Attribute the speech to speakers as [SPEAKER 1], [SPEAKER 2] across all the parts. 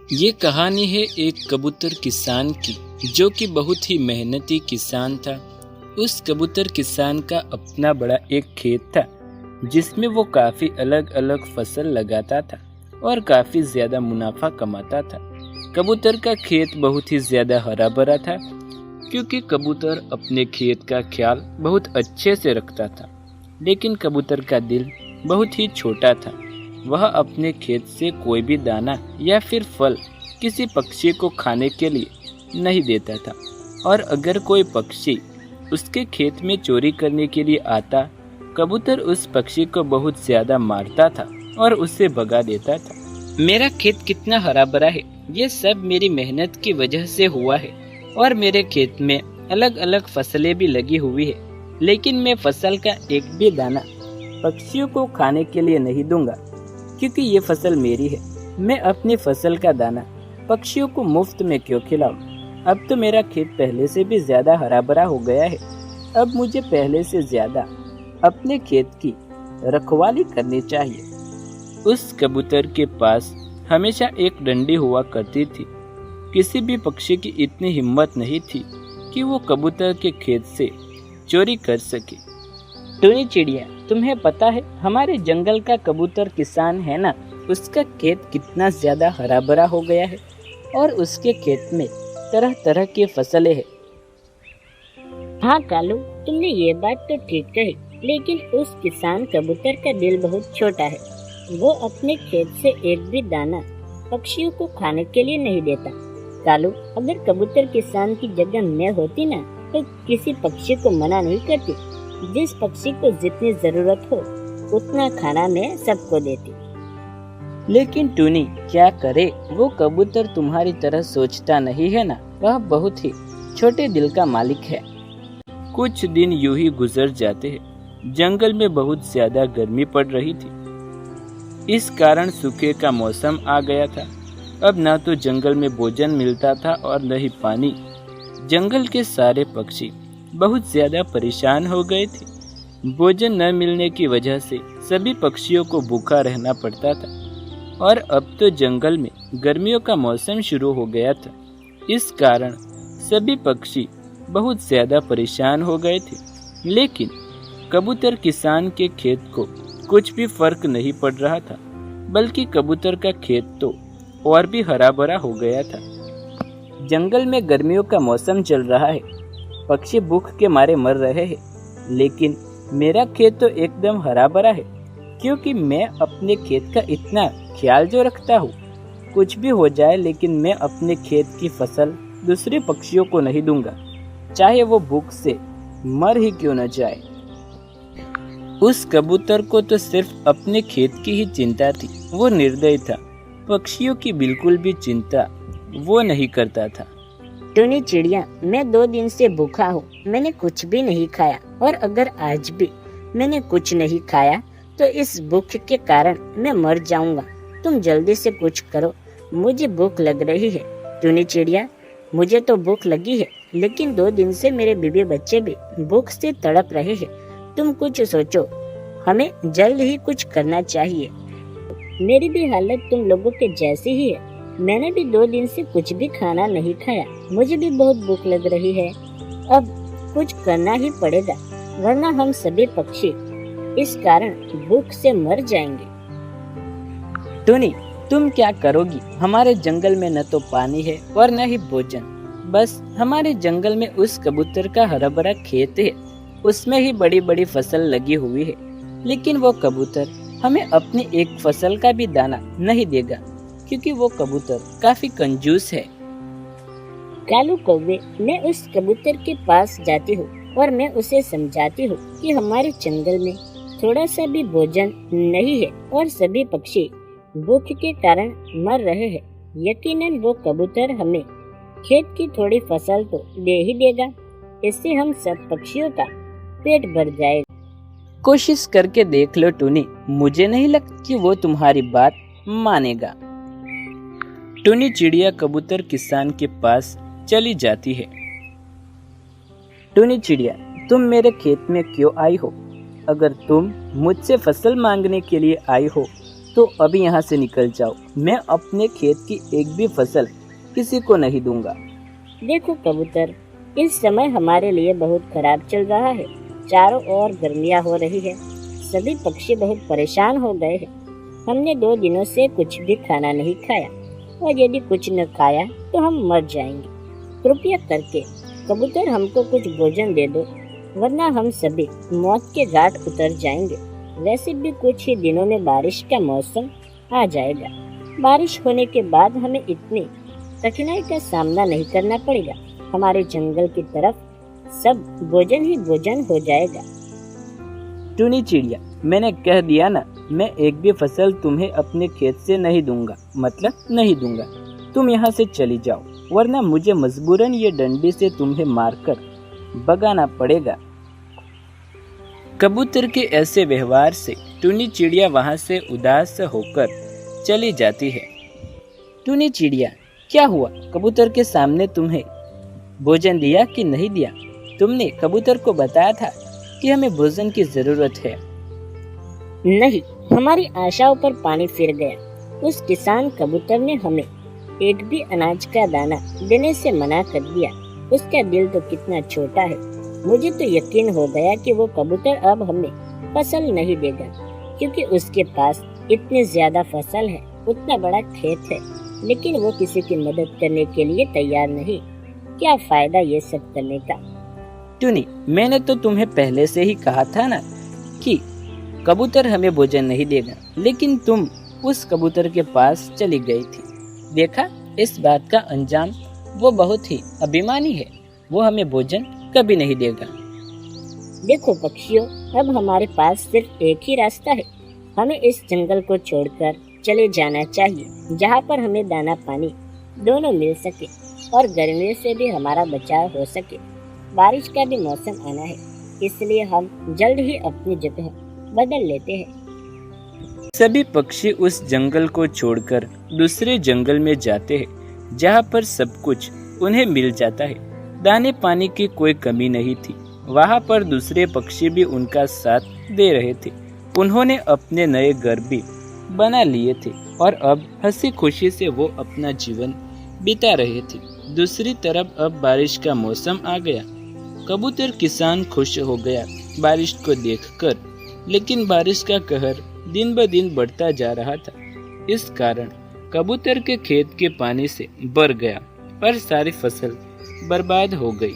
[SPEAKER 1] ये कहानी है एक कबूतर किसान की जो कि बहुत ही मेहनती किसान था। उस कबूतर किसान का अपना बड़ा एक खेत था जिसमें वो काफ़ी अलग अलग फसल लगाता था और काफ़ी ज़्यादा मुनाफा कमाता था। कबूतर का खेत बहुत ही ज़्यादा हरा भरा था क्योंकि कबूतर अपने खेत का ख्याल बहुत अच्छे से रखता था। लेकिन कबूतर का दिल बहुत ही छोटा था। वह अपने खेत से कोई भी दाना या फिर फल किसी पक्षी को खाने के लिए नहीं देता था, और अगर कोई पक्षी उसके खेत में चोरी करने के लिए आता, कबूतर उस पक्षी को बहुत ज़्यादा मारता था और उसे भगा देता था। मेरा खेत कितना हरा भरा है, ये सब मेरी मेहनत की वजह से हुआ है और मेरे खेत में अलग अलग फसलें भी लगी हुई है, लेकिन मैं फसल का एक भी दाना पक्षियों को खाने के लिए नहीं दूंगा क्योंकि ये फसल मेरी है। मैं अपनी फसल का दाना पक्षियों को मुफ्त में क्यों खिलाऊं? अब तो मेरा खेत पहले से भी ज्यादा हरा भरा हो गया है। अब मुझे पहले से ज्यादा अपने खेत की रखवाली करनी चाहिए। उस कबूतर के पास हमेशा एक डंडी हुआ करती थी। किसी भी पक्षी की इतनी हिम्मत नहीं थी कि वो कबूतर के खेत से चोरी कर सके। टूनी चिड़िया, तुम्हें पता है हमारे जंगल का कबूतर किसान है ना, उसका खेत कितना ज्यादा हरा भरा हो गया है और उसके खेत में तरह तरह की फसलें हैं।
[SPEAKER 2] हाँ कालू, तुमने ये बात तो ठीक कही, लेकिन उस किसान कबूतर का दिल बहुत छोटा है। वो अपने खेत से एक भी दाना पक्षियों को खाने के लिए नहीं देता। कालू, अगर कबूतर किसान की जगह मैं होती ना, तो किसी पक्षी को मना नहीं करती। जिस पक्षी को जितनी जरूरत हो उतना खाना मैं सबको देती।
[SPEAKER 1] लेकिन टूनी, क्या करे, वो कबूतर तुम्हारी तरह सोचता नहीं है ना। वह बहुत ही छोटे दिल का मालिक है। कुछ दिन यूं ही गुजर जाते हैं। जंगल में बहुत ज्यादा गर्मी पड़ रही थी। इस कारण सूखे का मौसम आ गया था। अब ना तो जंगल में भोजन मिलता था और न ही पानी। जंगल के सारे पक्षी बहुत ज्यादा परेशान हो गए थे। भोजन न मिलने की वजह से सभी पक्षियों को भूखा रहना पड़ता था, और अब तो जंगल में गर्मियों का मौसम शुरू हो गया था। इस कारण सभी पक्षी बहुत ज्यादा परेशान हो गए थे। लेकिन कबूतर किसान के खेत को कुछ भी फर्क नहीं पड़ रहा था, बल्कि कबूतर का खेत तो और भी हरा भरा हो गया था। जंगल में गर्मियों का मौसम चल रहा है, पक्षी भूख के मारे मर रहे हैं, लेकिन मेरा खेत तो एकदम हरा भरा है क्योंकि मैं अपने खेत का इतना ख्याल जो रखता हूँ। कुछ भी हो जाए, लेकिन मैं अपने खेत की फसल दूसरे पक्षियों को नहीं दूंगा, चाहे वो भूख से मर ही क्यों न जाए। उस कबूतर को तो सिर्फ अपने खेत की ही चिंता थी। वो निर्दयी था, पक्षियों की बिल्कुल भी चिंता वो नहीं करता था।
[SPEAKER 2] टूनी चिड़िया, मैं 2 दिन से भूखा हूँ। मैंने कुछ भी नहीं खाया, और अगर आज भी मैंने कुछ नहीं खाया तो इस भूख के कारण मैं मर जाऊंगा। तुम जल्दी से कुछ करो, मुझे भूख लग रही है। टूनी चिड़िया, मुझे तो भूख लगी है, लेकिन 2 दिन से मेरे बीबी बच्चे भी भूख से तड़प रहे हैं। तुम कुछ सोचो, हमें जल्द ही कुछ करना चाहिए। मेरी भी हालत तुम लोगों के जैसी ही है। मैंने भी 2 दिन से कुछ भी खाना नहीं खाया। मुझे भी बहुत भूख लग रही है। अब कुछ करना ही पड़ेगा, वरना हम सभी पक्षी इस कारण भूख से मर जाएंगे।
[SPEAKER 1] टूनी, तुम क्या करोगी? हमारे जंगल में न तो पानी है और न ही भोजन। बस हमारे जंगल में उस कबूतर का हरा भरा खेत है, उसमें ही बड़ी बड़ी फसल लगी हुई है, लेकिन वो कबूतर हमें अपनी एक फसल का भी दाना नहीं देगा क्योंकि वो कबूतर काफी कंजूस है।
[SPEAKER 2] कालू कौवे, मैं उस कबूतर के पास जाती हूँ और मैं उसे समझाती हूँ कि हमारे जंगल में थोड़ा सा भी भोजन नहीं है और सभी पक्षी भूख के कारण मर रहे हैं। यकीनन वो कबूतर हमें खेत की थोड़ी फसल तो दे ही देगा। इससे हम सब पक्षियों का पेट भर जाएगा।
[SPEAKER 1] कोशिश करके देख लो टूनी, मुझे नहीं लगता कि वो तुम्हारी बात मानेगा। टूनी चिड़िया कबूतर किसान के पास चली जाती है। टूनी चिड़िया, तुम मेरे खेत में क्यों आई हो? अगर तुम मुझसे फसल मांगने के लिए आई हो तो अभी यहाँ से निकल जाओ। मैं अपने खेत की एक भी फसल किसी को नहीं दूंगा।
[SPEAKER 2] देखो कबूतर, इस समय हमारे लिए बहुत खराब चल रहा है। चारों ओर गर्मियाँ हो रही है। सभी पक्षी बहुत परेशान हो गए हैं। हमने 2 दिनों से कुछ भी खाना नहीं खाया, और यदि कुछ न खाया तो हम मर जाएंगे। कृपया करके कबूतर हमको कुछ भोजन दे दो, वरना हम सभी मौत के घाट उतर जाएंगे। वैसे भी कुछ ही दिनों में बारिश का मौसम आ जाएगा। बारिश होने के बाद हमें इतनी कठिनाई का सामना नहीं करना पड़ेगा। हमारे जंगल की तरफ सब भोजन ही भोजन हो जाएगा।
[SPEAKER 1] टूनी चिड़िया, मैंने कह दिया ना, मैं एक भी फसल तुम्हें अपने खेत से नहीं दूंगा, मतलब नहीं दूंगा। तुम यहाँ से चली जाओ, वरना मुझे मजबूरन ये डंडी से तुम्हें मारकर भगाना पड़ेगा। कबूतर के ऐसे व्यवहार से टूनी चिड़िया वहाँ से उदास होकर चली जाती है। टूनी चिड़िया, क्या हुआ? कबूतर के सामने तुम्हें भोजन दिया कि नहीं दिया? तुमने कबूतर को बताया था कि हमें भोजन की जरूरत है।
[SPEAKER 2] नहीं, हमारी आशाओं पर पानी फिर गया। उस किसान कबूतर ने हमें एक भी अनाज का दाना देने से मना कर दिया। उसका दिल तो कितना छोटा है। मुझे तो यकीन हो गया कि वो कबूतर अब हमें फसल नहीं देगा, क्योंकि उसके पास इतनी ज्यादा फसल है, उतना बड़ा खेत है, लेकिन वो किसी की मदद करने के लिए तैयार नहीं। क्या फायदा ये सब करने का?
[SPEAKER 1] टूनी, मैंने तो तुम्हें पहले से ही कहा था ना कि कबूतर हमें भोजन नहीं देगा, लेकिन तुम उस कबूतर के पास चली गई थी। देखा, इस बात का अंजाम वो बहुत ही अभिमानी है। वो हमें भोजन कभी नहीं देगा।
[SPEAKER 2] देखो पक्षियों, अब हमारे पास सिर्फ एक ही रास्ता है। हमें इस जंगल को छोड़कर चले जाना चाहिए, जहाँ पर हमें दाना पानी दोनों मिल सके और गर्मी से भी हमारा बचाव हो सके। बारिश का भी मौसम आना है, इसलिए हम जल्द ही अपनी जगह बदल लेते हैं।
[SPEAKER 1] सभी पक्षी उस जंगल को छोड़कर दूसरे जंगल में जाते हैं, जहाँ पर सब कुछ उन्हें मिल जाता है। दाने पानी की कोई कमी नहीं थी। वहाँ पर दूसरे पक्षी भी उनका साथ दे रहे थे। उन्होंने अपने नए घर भी बना लिए थे और अब हंसी खुशी से वो अपना जीवन बिता रहे थे। दूसरी तरफ अब बारिश का मौसम आ गया। कबूतर किसान खुश हो गया बारिश को देखकर, लेकिन बारिश का कहर दिन ब दिन बढ़ता जा रहा था। इस कारण कबूतर के खेत के पानी से भर गया और सारी फसल बर्बाद हो गई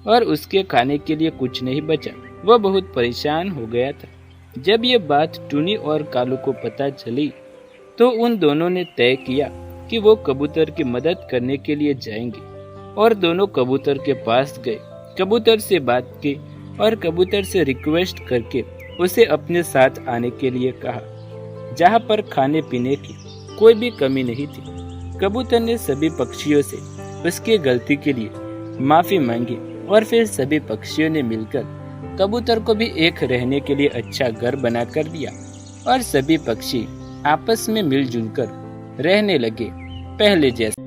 [SPEAKER 1] और उसके खाने के लिए कुछ नहीं बचा। वह बहुत परेशान हो गया था। जब ये बात टूनी और कालू को पता चली तो उन दोनों ने तय किया कि वो कबूतर की मदद करने के लिए जाएंगे और दोनों कबूतर के पास गए। कबूतर से बात की और कबूतर से रिक्वेस्ट करके उसे अपने साथ आने के लिए कहा, जहाँ पर खाने पीने की कोई भी कमी नहीं थी। कबूतर ने सभी पक्षियों से उसकी गलती के लिए माफी मांगी और फिर सभी पक्षियों ने मिलकर कबूतर को भी एक रहने के लिए अच्छा घर बना कर दिया और सभी पक्षी आपस में मिलजुल कर रहने लगे पहले जैसे।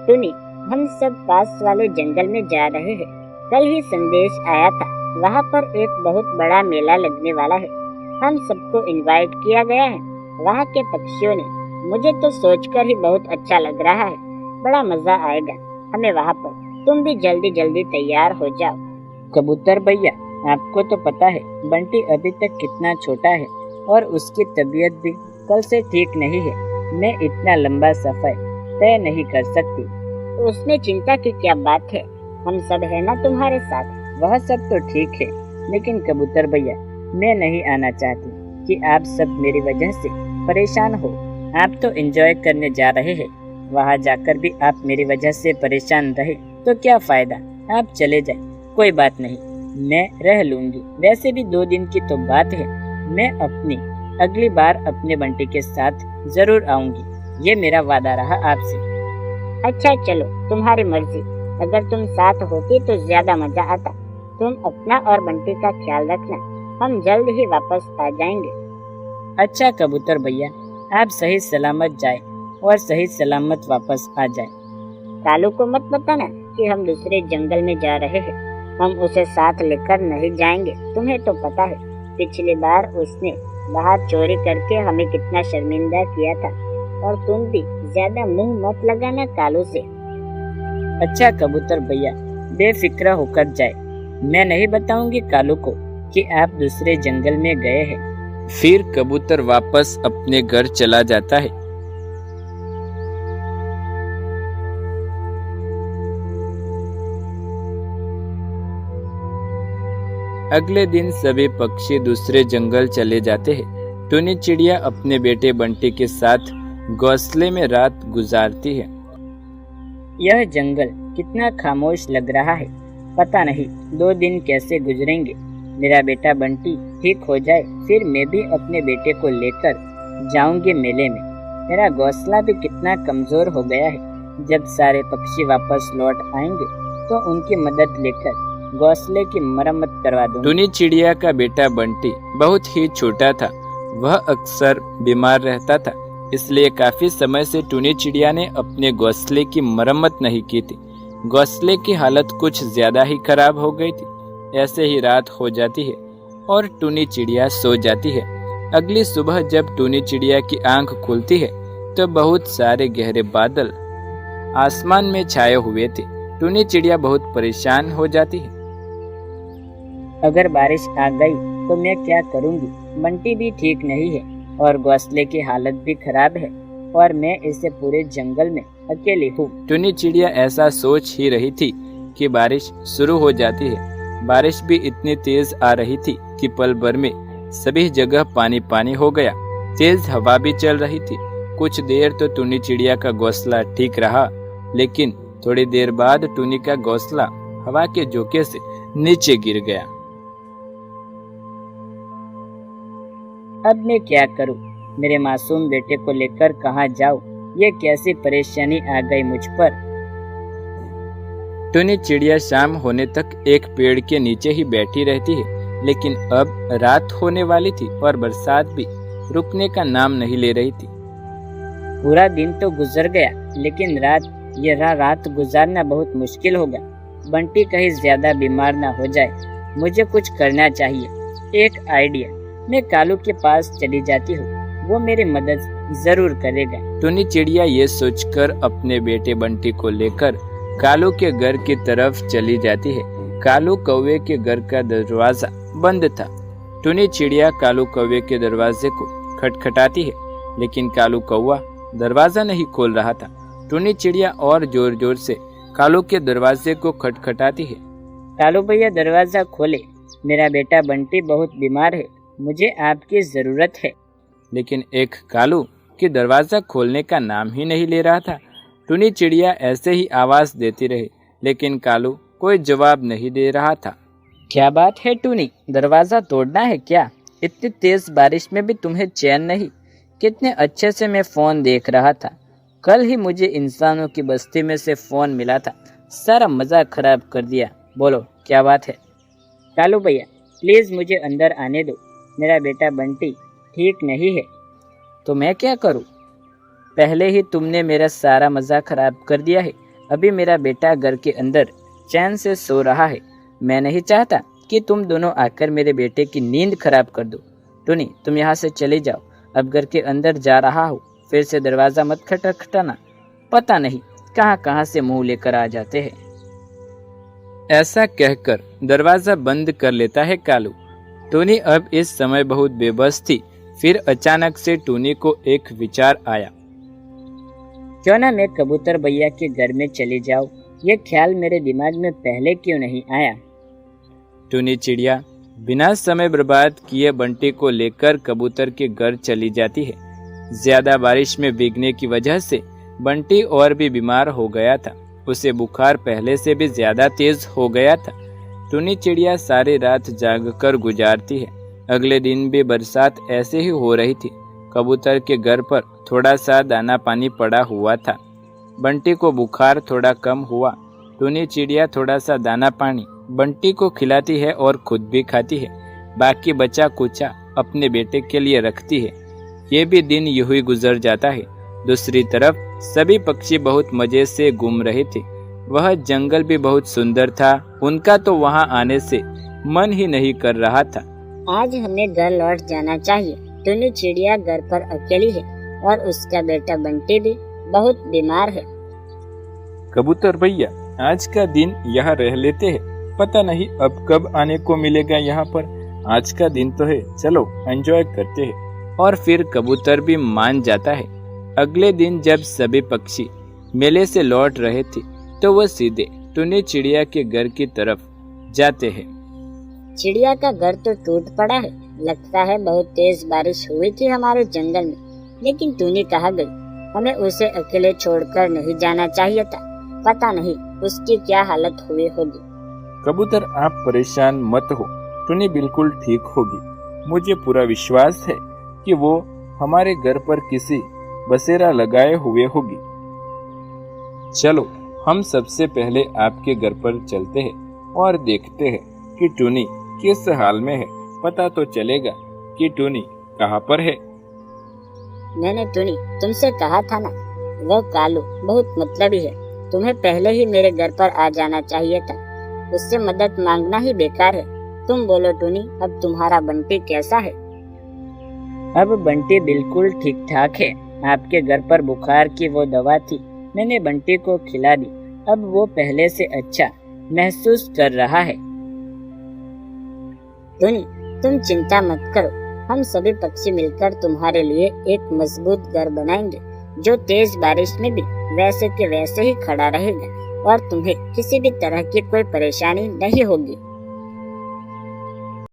[SPEAKER 2] टूनी, हम सब पास वाले जंगल में जा रहे हैं। कल ही संदेश आया था, वहाँ पर एक बहुत बड़ा मेला लगने वाला है। हम सबको इनवाइट किया गया है, वहाँ के पक्षियों ने। मुझे तो सोचकर ही बहुत अच्छा लग रहा है। बड़ा मजा आएगा हमें वहाँ पर। तुम भी जल्दी जल्दी तैयार हो जाओ।
[SPEAKER 1] कबूतर भैया, आपको तो पता है बंटी अभी तक कितना छोटा है और उसकी तबीयत भी कल से ठीक नहीं है। मैं इतना लंबा सफर तय नहीं कर सकती।
[SPEAKER 2] तो उसमें चिंता की क्या बात है, हम सब है ना तुम्हारे साथ।
[SPEAKER 1] वह सब तो ठीक है, लेकिन कबूतर भैया, मैं नहीं आना चाहती कि आप सब मेरी वजह से परेशान हो। आप तो एंजॉय करने जा रहे हैं, वहाँ जाकर भी आप मेरी वजह से परेशान रहे तो क्या फायदा। आप चले जाए, कोई बात नहीं, मैं रह लूंगी। वैसे भी 2 दिन की तो बात है। मैं अपनी अगली बार अपने बंटी के साथ जरूर आऊंगी, ये मेरा वादा रहा आपसे।
[SPEAKER 2] अच्छा चलो, तुम्हारी मर्जी। अगर तुम साथ होती तो ज्यादा मजा आता। तुम अपना और बंटी का ख्याल रखना, हम जल्द ही वापस आ जाएंगे।
[SPEAKER 1] अच्छा कबूतर भैया, आप सही सलामत जाए और सही सलामत वापस आ जाए।
[SPEAKER 2] कालू को मत बताना, कि हम दूसरे जंगल में जा रहे हैं। हम उसे साथ लेकर नहीं जाएंगे। तुम्हें तो पता है पिछली बार उसने बाहर चोरी करके हमें कितना शर्मिंदा किया था। और तुम भी ज्यादा मुंह मत लगाना कालू से।
[SPEAKER 1] अच्छा कबूतर भैया, बेफिक्र होकर जाए। मैं नहीं बताऊंगी कालू को कि आप दूसरे जंगल में गए हैं। फिर कबूतर वापस अपने घर चला जाता है। अगले दिन सभी पक्षी दूसरे जंगल चले जाते हैं। टुनी चिड़िया अपने बेटे बंटी के साथ घोंसले में रात गुजारती है। यह जंगल कितना खामोश लग रहा है। पता नहीं 2 दिन कैसे गुजरेंगे। मेरा बेटा बंटी ठीक हो जाए फिर मैं भी अपने बेटे को लेकर जाऊंगी मेले में। मेरा घोंसला भी कितना कमजोर हो गया है। जब सारे पक्षी वापस लौट आएंगे तो उनकी मदद लेकर घोंसले की मरम्मत करवा दूंगी। टुनी चिड़िया का बेटा बंटी बहुत ही छोटा था। वह अक्सर बीमार रहता था, इसलिए काफी समय से टुनी चिड़िया ने अपने घोंसले की मरम्मत नहीं की थी। घोंसले की हालत कुछ ज्यादा ही खराब हो गई थी। ऐसे ही रात हो जाती है और टुनी चिड़िया सो जाती है। अगली सुबह जब टुनी चिड़िया की आंख खुलती है तो बहुत सारे गहरे बादल आसमान में छाए हुए थे। टुनी चिड़िया बहुत परेशान हो जाती है। अगर बारिश आ गई तो मैं क्या करूंगी? बंटी भी ठीक नहीं है और घोंसले की हालत भी खराब है और मैं इसे पूरे जंगल में अकेली हूँ। टुनी चिड़िया ऐसा सोच ही रही थी कि बारिश शुरू हो जाती है। बारिश भी इतनी तेज आ रही थी कि पल भर में सभी जगह पानी पानी हो गया। तेज हवा भी चल रही थी। कुछ देर तो टुनी चिड़िया का घोंसला ठीक रहा, लेकिन थोड़ी देर बाद टुनी का घोंसला हवा के झोंके से नीचे गिर गया। अब मैं क्या करूं? मेरे मासूम बेटे को लेकर कहां जाऊं? ये कैसी परेशानी आ गई मुझ पर। टुनी चिड़िया शाम होने तक एक पेड़ के नीचे ही बैठी रहती है, लेकिन अब रात होने वाली थी और बरसात भी रुकने का नाम नहीं ले रही थी। पूरा दिन तो गुजर गया, लेकिन रात गुजारना बहुत मुश्किल होगा। बंटी कहीं ज्यादा बीमार ना हो जाए। मुझे कुछ करना चाहिए। एक आइडिया। मैं कालू के पास चली जाती हूँ, वो मेरी मदद जरूर करेगा। टुनी चिड़िया ये सोचकर अपने बेटे बंटी को लेकर कालू के घर की तरफ चली जाती है। कालू कौवे के घर का दरवाजा बंद था। टुनी चिड़िया कालू कौवे के दरवाजे को खटखटाती है, लेकिन कालू कौवा दरवाजा नहीं खोल रहा था। टुनी चिड़िया और जोर जोर से कालू के दरवाजे को खटखटाती है। कालू भैया दरवाजा खोले, मेरा बेटा बंटी बहुत बीमार है, मुझे आपकी जरूरत है। लेकिन एक कालू कि दरवाजा खोलने का नाम ही नहीं ले रहा था। टुनी चिड़िया ऐसे ही आवाज देती रही, लेकिन कालू कोई जवाब नहीं दे रहा था। क्या बात है टुनी, दरवाजा तोड़ना है क्या? इतनी तेज बारिश में भी तुम्हें चैन नहीं? कितने अच्छे से मैं फोन देख रहा था। कल ही मुझे इंसानों की बस्ती में से फोन मिला था, सारा मजा खराब कर दिया। बोलो क्या बात है? कालू भैया प्लीज मुझे अंदर आने दो, मेरा बेटा बंटी ठीक नहीं है। तो मैं क्या करूं? पहले ही तुमने मेरा सारा मजा खराब कर दिया है। अभी मेरा बेटा घर के अंदर चैन से सो रहा है। मैं नहीं चाहता कि तुम दोनों आकर मेरे बेटे की नींद खराब कर दो। टुनी तुम यहाँ से चले जाओ, अब घर के अंदर जा रहा हूँ, फिर से दरवाजा मत खटखटाना। पता नहीं कहाँ कहाँ से मुंह लेकर आ जाते हैं। ऐसा कहकर दरवाजा बंद कर लेता है कालू। टुनी अब इस समय बहुत बेबस थी। फिर अचानक से टुनी को एक विचार आया, क्यों ना मैं कबूतर भैया के घर में चली जाऊं? ये ख्याल मेरे दिमाग में पहले क्यों नहीं आया? टुनी चिड़िया बिना समय बर्बाद किए बंटी को लेकर कबूतर के घर चली जाती है। ज्यादा बारिश में भीगने की वजह से बंटी और भी बीमार हो गया था। उसे बुखार पहले से भी ज्यादा तेज हो गया था। टुनी चिड़िया सारी रात जागकर गुजारती है। अगले दिन भी बरसात ऐसे ही हो रही थी। कबूतर के घर पर थोड़ा सा दाना पानी पड़ा हुआ था। बंटी को बुखार थोड़ा कम हुआ। टुनी चिड़िया थोड़ा सा दाना पानी बंटी को खिलाती है और खुद भी खाती है। बाकी बचा कुचा अपने बेटे के लिए रखती है। ये भी दिन यूं ही गुजर जाता है। दूसरी तरफ सभी पक्षी बहुत मजे से घूम रहे थे। वह जंगल भी बहुत सुंदर था। उनका तो वहाँ आने से मन ही नहीं कर रहा था।
[SPEAKER 2] आज हमें घर लौट जाना चाहिए। टुनी चिड़िया घर पर अकेली है और उसका बेटा बंटी भी बहुत बीमार है।
[SPEAKER 1] कबूतर भैया, आज का दिन यहाँ रह लेते हैं। पता नहीं अब कब आने को मिलेगा यहाँ पर। आज का दिन तो है, चलो एंजॉय करते हैं। और फिर कबूतर भी मान जाता है। अगले दिन जब सभी पक्षी मेले से लौट रहे थे तो वह सीधे टुनी चिड़िया के घर की तरफ जाते हैं।
[SPEAKER 2] चिड़िया का घर तो टूट पड़ा है। लगता है बहुत तेज बारिश हुई थी हमारे जंगल में, लेकिन टुनी कहाँ गई? हमें उसे अकेले छोड़कर नहीं जाना चाहिए था। पता नहीं उसकी क्या हालत हुई होगी।
[SPEAKER 1] कबूतर, आप परेशान मत हो, टुनी बिल्कुल ठीक होगी। मुझे पूरा विश्वास है कि वो हमारे घर पर किसी बसेरा लगाए हुए होगी। चलो हम सबसे पहले आपके घर पर चलते हैं और देखते हैं कि टुनी किस हाल में है। पता तो चलेगा कि टुनी कहाँ पर है।
[SPEAKER 2] मैंने टुनी तुमसे कहा था ना, वो कालू बहुत मतलबी है। तुम्हें पहले ही मेरे घर पर आ जाना चाहिए था। उससे मदद मांगना ही बेकार है। तुम बोलो टुनी, अब तुम्हारा बंटी कैसा है? अब बंटी बिल्कुल ठीक ठाक है। आपके घर पर बुखार की वो दवा थी, मैंने बंटी को खिला दी। अब वो पहले से अच्छा महसूस कर रहा है। टुनी, तुम चिंता मत करो। हम सभी पक्षी मिलकर तुम्हारे लिए एक मजबूत घर बनाएंगे, जो तेज बारिश में भी वैसे के वैसे ही खड़ा रहेगा और तुम्हें किसी भी तरह की कोई परेशानी नहीं होगी।